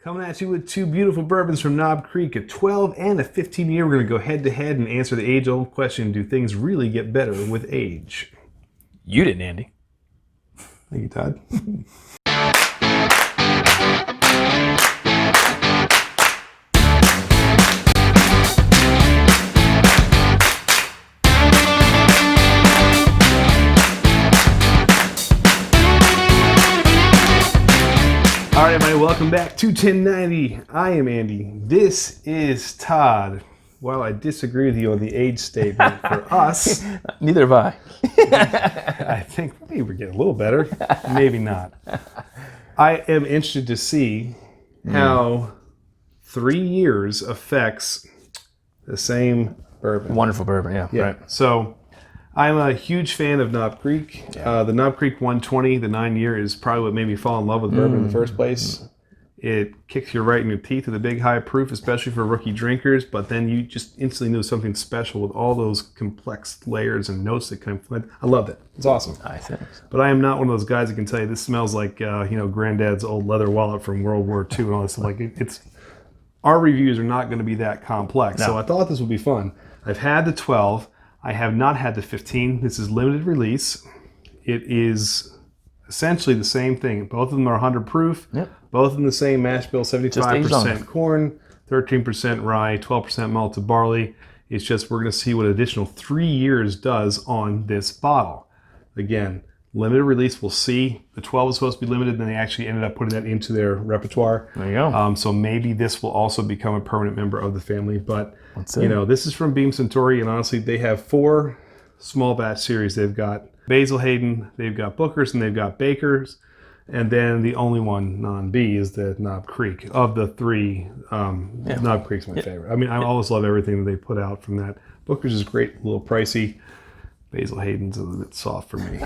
Coming at you with two beautiful bourbons from Knob Creek, a 12 and a 15 year. We're going to go head to head and answer the age-old question, do things really get better with age? You didn't, Andy. Thank you, Todd. All right, everybody, welcome back to 1090. I am Andy. This is Todd. While I disagree with you on the age statement for us, Neither have I. I think maybe we're getting a little better. Maybe not. I am interested to see how 3 years affects the same bourbon. Wonderful bourbon, yeah. Yeah. Right. So I'm a huge fan of Knob Creek. Yeah. The Knob Creek 120, the 9 year, is probably what made me fall in love with bourbon in the first place. It kicks you right in your teeth with a big high proof, especially for rookie drinkers, but then you just instantly knew something special with all those complex layers and notes that come from it. I loved it. It's awesome. I think. But I am not one of those guys that can tell you this smells like granddad's old leather wallet from World War II and all this. Like it's our reviews are not going to be that complex. No. So I thought this would be fun. I've had the 12. I have not had the 15. This is limited release. It is essentially the same thing. Both of them are 100 proof. Yep. Both in the same mash bill, aged on 75% them. corn, 13% rye, 12% malted barley. It's just we're going to see what an additional 3 years does on this bottle. Again, limited release. We'll see. The 12 was supposed to be limited, then they actually ended up putting that into their repertoire. There you go. So maybe this will also become a permanent member of the family. But Let's see. this is from Beam Suntory, and honestly, they have 4 small batch series. They've got Basil Hayden, they've got Booker's, and they've got Baker's. And then the only one non-B is the Knob Creek. Of the 3, Knob Creek's my favorite. I mean, I always love everything that they put out from that. Booker's is great, a little pricey. Basil Hayden's a little bit soft for me.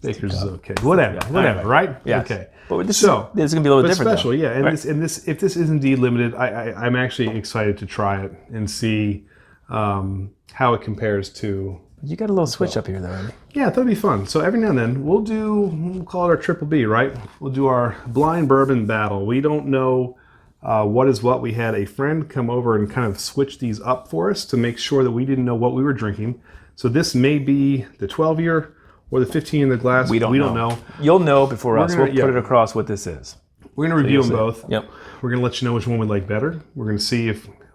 Baker's is okay. Whatever, right? Yes. Okay. But this is going to be a little bit different, special, though. yeah. And Right. if this is indeed limited, I'm actually excited to try it and see how it compares to. You got a little switch up here, though, Andy. Yeah, that'd be fun. So every now and then we'll call it our triple B, right? We'll do our Blind Bourbon Battle. We don't know what is what. We had a friend come over and kind of switch these up for us to make sure that we didn't know what we were drinking. So this may be the 12 year or the 15 in the glass. We don't know. You'll know before us. We'll put it across what this is. We're going to review them both. Yep. We're going to let you know which one we like better. We're going to see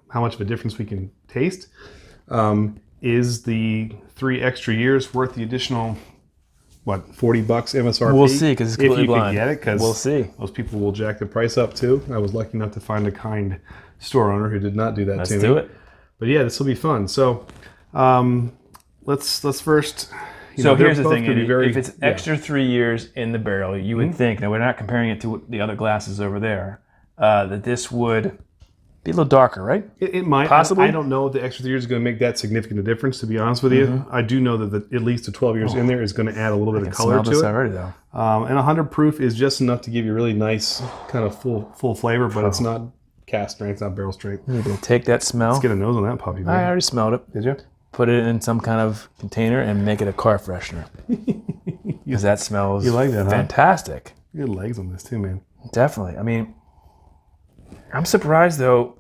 how much of a difference we can taste. Is the 3 extra years worth the additional, $40 MSRP? We'll see, because it's completely blind. If you can get it, because we'll see. Most people will jack the price up too. I was lucky enough to find a kind store owner who did not do that to me. Let's do it. But yeah, this will be fun. So let's first. So here's the thing, Andy. If it's extra 3 years in the barrel, you would think, now we're not comparing it to the other glasses over there, that this would be a little darker, right? It might. Possibly. I don't know if the extra 3 years is going to make that significant a difference, to be honest with you. I do know that at least the 12 years in there is going to add a little bit of color smell to this it. already, though. And 100 proof is just enough to give you really nice kind of full flavor, but it's not cast strength, it's not barrel strength. You're going to take that smell. Let's get a nose on that puppy, man. I already smelled it. Did you? Put it in some kind of container and make it a car freshener. Because that smells fantastic. Good legs on this too, man. Definitely. I mean, I'm surprised though.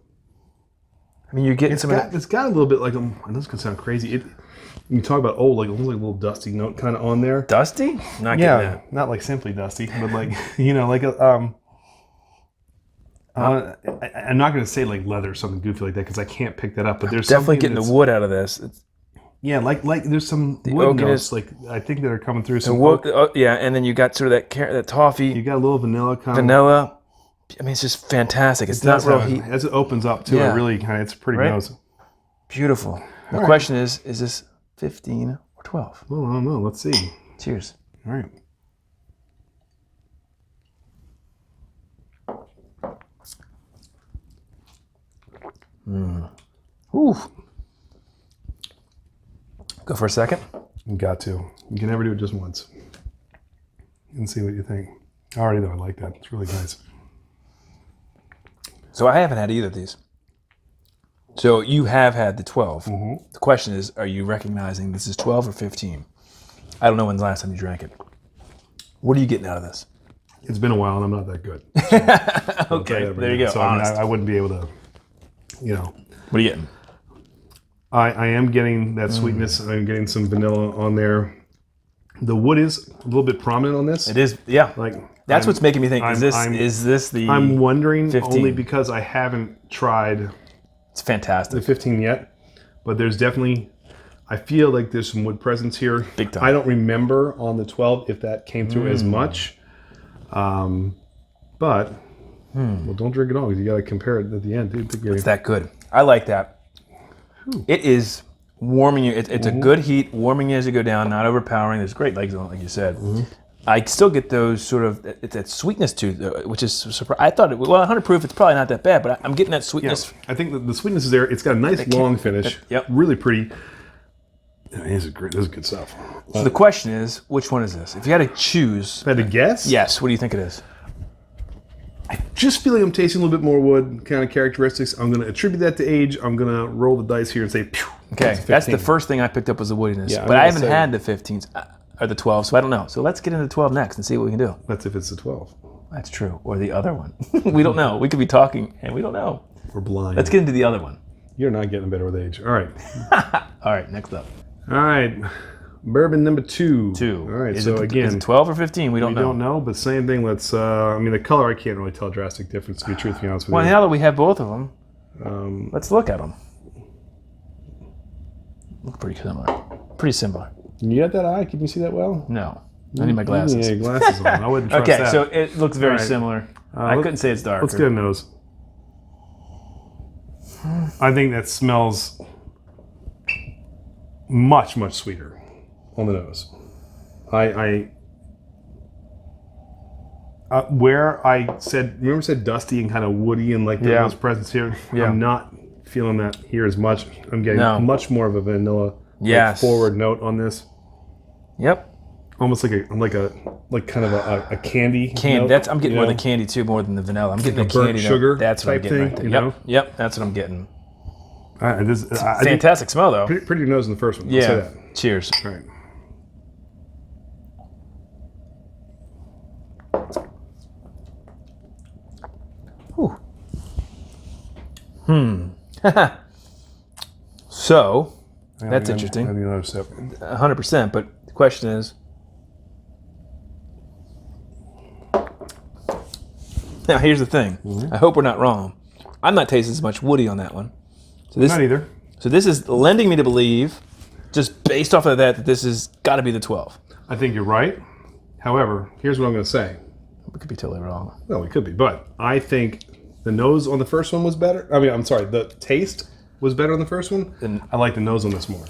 I mean, you're getting It's got a little bit like, I know this can sound crazy. When you talk about old, almost like a little dusty note kind of on there. Dusty? Not getting that. Not like simply dusty, but like, like a, I'm not going to say like leather or something goofy like that because I can't pick that up. But there's definitely getting the wood out of this. Like there's some wood notes, like I think that are coming through. Some wood, and then you got sort of that toffee. You got a little vanilla kind of. I mean, it's just fantastic. It's not real heat. As it opens up too, it really kind of, it's a pretty nose. Beautiful. The question is this 15 or 12? Well, I don't know. Let's see. Cheers. All right. Ooh. Go for a second. You got to. You can never do it just once. And see what you think. Already though, I like that. It's really nice. So I haven't had either of these. So you have had the 12. Mm-hmm. The question is, are you recognizing this is 12 or 15? I don't know when's the last time you drank it. What are you getting out of this? It's been a while, and I'm not that good. So okay, there you go. So I wouldn't be able to, you know. What are you getting? I am getting that sweetness. I'm getting some vanilla on there. The wood is a little bit prominent on this. It is, yeah. Like that's what's making me think. Is this the? I'm wondering 15? Only because I haven't tried. It's fantastic. The 15 yet, but there's definitely. I feel like there's some wood presence here. Big time. I don't remember on the 12 if that came through as much. But well, don't drink it all because you got to compare it at the end, dude. It's that good. I like that. It is warming you. It's a good heat, warming you as you go down, not overpowering. There's great legs on it, like you said. I still get those sort of that sweetness to it, which is surprising. I thought 100 proof. It's probably not that bad, but I'm getting that sweetness. Yeah, I think the sweetness is there. It's got a nice long finish. Yep. Really pretty. This is great. This is good stuff. So the question is, which one is this? If you had to choose, if I had to guess, yes. What do you think it is? I just feel like I'm tasting a little bit more wood kind of characteristics. I'm going to attribute that to age. I'm going to roll the dice here and say, pew. Okay, that's the first thing I picked up was the woodiness. Yeah, but I haven't had the 15s or the 12s, so I don't know. So let's get into the 12 next and see what we can do. That's if it's the 12. That's true. Or the other one. We don't know. We could be talking and we don't know. We're blind. Let's get into the other one. You're not getting better with age. All right. All right, next up. All right. Bourbon number 2. 2. All right. Is so again, is it 12 or 15? We don't know. We don't know, but same thing. Let's. I mean, the color I can't really tell a drastic difference. To be truthfully honest with you. Well, now that we have both of them, let's look at them. Look pretty similar. Pretty similar. You got that eye? Can you see that well? No. I need my glasses. You need your glasses on. I wouldn't trust okay, that. so it looks very similar. I couldn't say it's darker. Let's get a nose. I think that smells much, much sweeter on the nose. Where I said, remember I said dusty and kind of woody and like the nose presence here? Yeah. I'm not feeling that here as much. I'm getting much more of a vanilla forward note on this. Yep. Almost like kind of a candy. Note, I'm getting more the candy too, more than the vanilla. I'm getting the candy sugar. That's what I'm getting right there. You know? Yep, that's what I'm getting. Fantastic smell though. Pretty nose in the first one. Yeah. I'll say that. Cheers. All right. So, that's interesting. I need another sip. 100%, but the question is, now here's the thing. I hope we're not wrong. I'm not tasting as much woody on that one. So this, not either. So this is lending me to believe, just based off of that this has got to be the 12. I think you're right. However, here's what I'm going to say. We could be totally wrong. Well, we could be, but I think the nose on the first one was better. I mean, I'm sorry, the taste was better on the first one. And I like the nose on this more.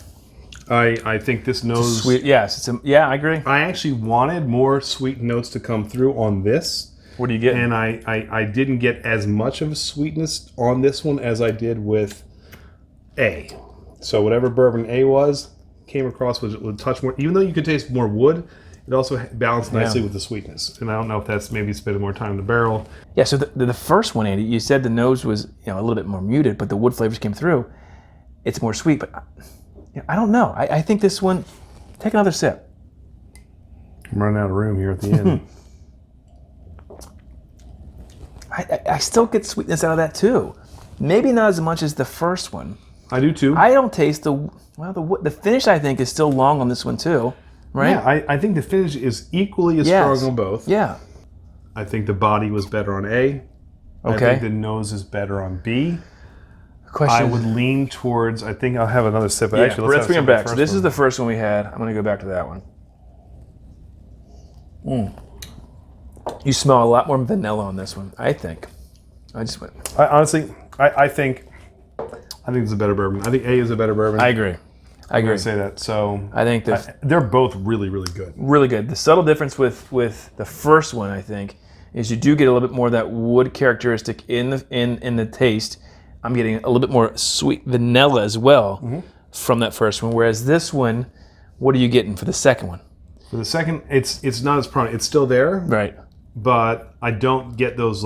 I think this nose... Sweet, yes. I agree. I actually wanted more sweet notes to come through on this. What do you get? And I didn't get as much of a sweetness on this one as I did with A. So whatever bourbon A was, came across with a touch more. Even though you could taste more wood, it also balanced nicely with the sweetness. And I don't know if that's maybe spending more time in the barrel. Yeah, so the first one, Andy, you said the nose was a little bit more muted, but the wood flavors came through. It's more sweet, but I don't know. I think this one, take another sip. I'm running out of room here at the end. I still get sweetness out of that too. Maybe not as much as the first one. I do too. I don't taste the finish. I think is still long on this one too, right? Yeah, I think the finish is equally as strong on both. Yeah. I think the body was better on A. Okay. I think the nose is better on B. I would lean towards. I think I'll have another sip. Yeah, actually, let's bring them back. So this is the first one we had. I'm going to go back to that one. You smell a lot more vanilla on this one, I think. I think it's a better bourbon. I think A is a better bourbon. I agree. I'm going to say that. So I think they're both really, really good. Really good. The subtle difference with the first one, I think, is you do get a little bit more of that wood characteristic in the taste. I'm getting a little bit more sweet vanilla as well from that first one. Whereas this one, what are you getting for the second one? For the second, it's not as prominent. It's still there, right? But I don't get those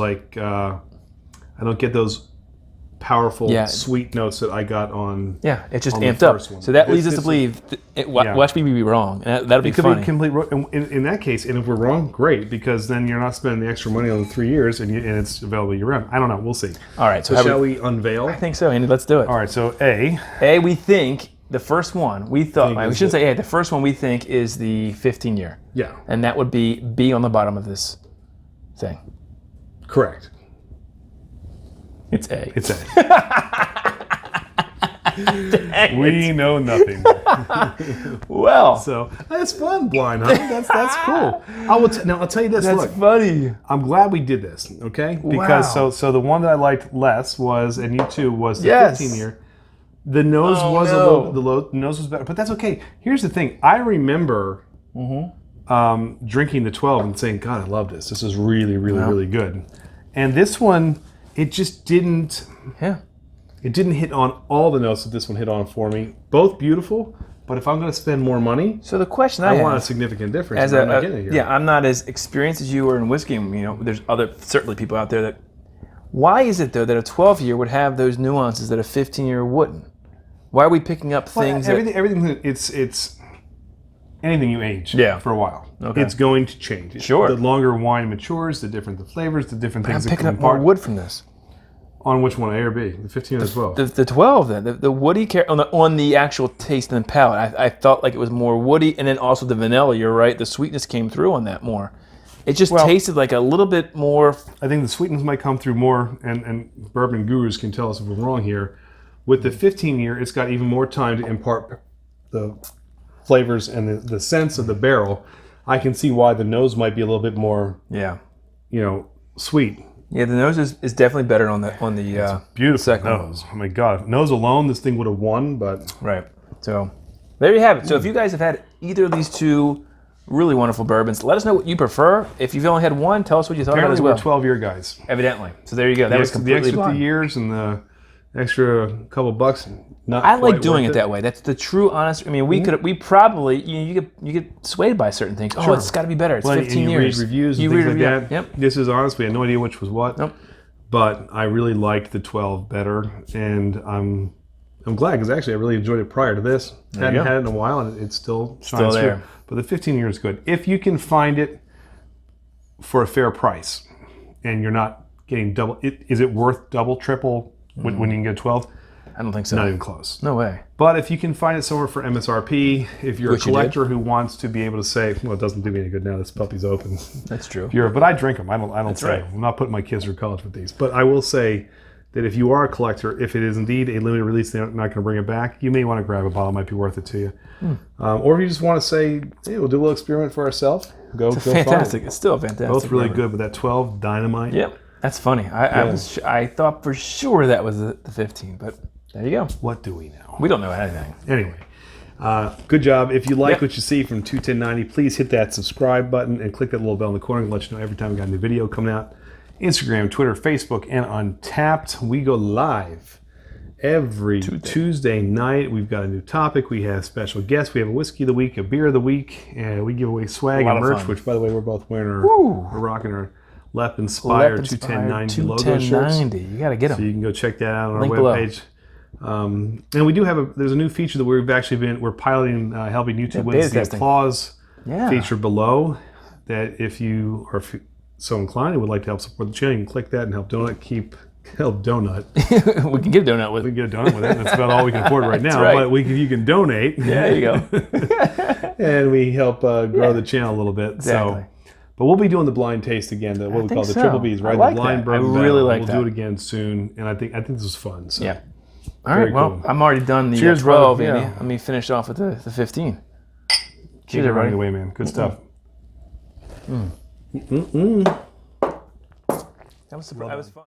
powerful, Yeah. sweet notes that I got on. Yeah, it's just on the amped up. first one. So that leads us This- to believe, watch me be wrong. And that'll be It could funny. be complete in that case, and if we're wrong, great, because then you're not spending the extra money on the 3 years, and it's available year round. I don't know. We'll see. All right, So shall we unveil? I think so, Andy. Let's do it. All right. So A. We think the first one, we shouldn't say A, the first one we think is the 15-year. Yeah. And that would be B on the bottom of this thing. Correct. It's A. It's A. We know nothing. Well, So that's fun, Blind, huh? That's cool. Now I'll tell you this. that's Look, funny. I'm glad we did this. Okay, because Wow. so the one that I liked less was, and you too, was the Yes. 15-year. The nose was a little. The nose was better, but that's okay. Here's the thing. I remember drinking the 12 and saying, "God, I love this. This is really, really, really good." And this one, it just didn't. Yeah. It didn't hit on all the notes that this one hit on for me. Both beautiful, but if I'm going to spend more money, So the question I I have, want a significant difference. as and I'm not getting it here. yeah, I'm not as experienced as you are in whiskey. There's certainly people out there that. Why is it though that a 12-year would have those nuances that a 15-year wouldn't? Why are we picking up things? Everything. It's anything you age for a while. Okay. It's going to change. Sure. The longer wine matures, the different the flavors, the different I'm things that picking come up more apart. wood from this. On which one, A or B? The 15 or the 12? The 12 then, the woody on the actual taste and palate, I felt like it was more woody, and then also the vanilla. You're right, the sweetness came through on that more. It just tasted like a little bit more. I think the sweetness might come through more, and bourbon gurus can tell us if we're wrong here. With the 15-year, it's got even more time to impart the flavors and the sense of the barrel. I can see why the nose might be a little bit more, sweet. Yeah, the nose is definitely better on the Beautiful second nose. Oh my God. Nose alone, this thing would have won, but. Right. So there you have it. So if you guys have had either of these two really wonderful bourbons, let us know what you prefer. If you've only had one, tell us what you thought about it as well. Apparently we're 12-year guys. Evidently. So there you go. That was The completely extra 2 blind. years and the extra couple bucks. I like doing it that way. That's the true, honest. I mean, we probably you get swayed by certain things. Sure. Oh, it's got to be better. It's 15 and you years. read reviews and you things read like review- that. Yep. This is honest. We had no idea which was what. Nope. But I really liked the 12 better, and I'm glad because actually I really enjoyed it prior to this. Hadn't had it in a while, and it still shines there. through. But the 15-year is good if you can find it for a fair price, and you're not getting double. Is it worth double, triple when you can get 12? I don't think so. Not even close. No way. But if you can find it somewhere for MSRP, if you're Which a you did. collector who wants to be able to say, well, it doesn't do me any good now. This puppy's open. That's true. But I drink them. I don't say. right. I'm not putting my kids through college with these. But I will say that if you are a collector, if it is indeed a limited release, they're not going to bring it back. You may want to grab a bottle. It might be worth it to you. Or if you just want to say, hey, we'll do a little experiment for ourselves. Go Fantastic. find it. It's still fantastic. Both really bourbon. good. But that 12 Dynamite. Yep. That's funny. I thought for sure that was the 15, but there you go. What do we know? We don't know anything. Anyway, good job. If you like what you see from 21090, please hit that subscribe button and click that little bell in the corner to let you know every time we got a new video coming out. Instagram, Twitter, Facebook, and Untappd. We go live every Tuesday night. We've got a new topic. We have special guests. We have a whiskey of the week, a beer of the week, and we give away swag and merch, which, by the way, we're both wearing we're rocking our Lep Inspired 21090 logo shirts. You got to get them. So you can go check that out on Link our below. webpage. And we do have there's a new feature that we're piloting, helping YouTube with. beta It's the testing. applause Yeah. feature below. That if you are so inclined and would like to help support the channel, you can click that and help donut. We can get a donut with We it. can get a donut with it. That's about all we can afford right now. right. But you can donate. There you go. And we help grow the channel a little bit. Exactly. So, but we'll be doing the blind taste again. What we think call the so. triple Bs, right? I like the blind that. bourbon I really battle. like We'll that. do it again soon, and I think this was fun. So. Yeah. All Very right. Well, cool. I'm already done the Cheers, 12, brother. Andy. Yeah. Let me finish off with the 15. Keep Cheers, it running everybody. away, man. Good stuff. That was fun.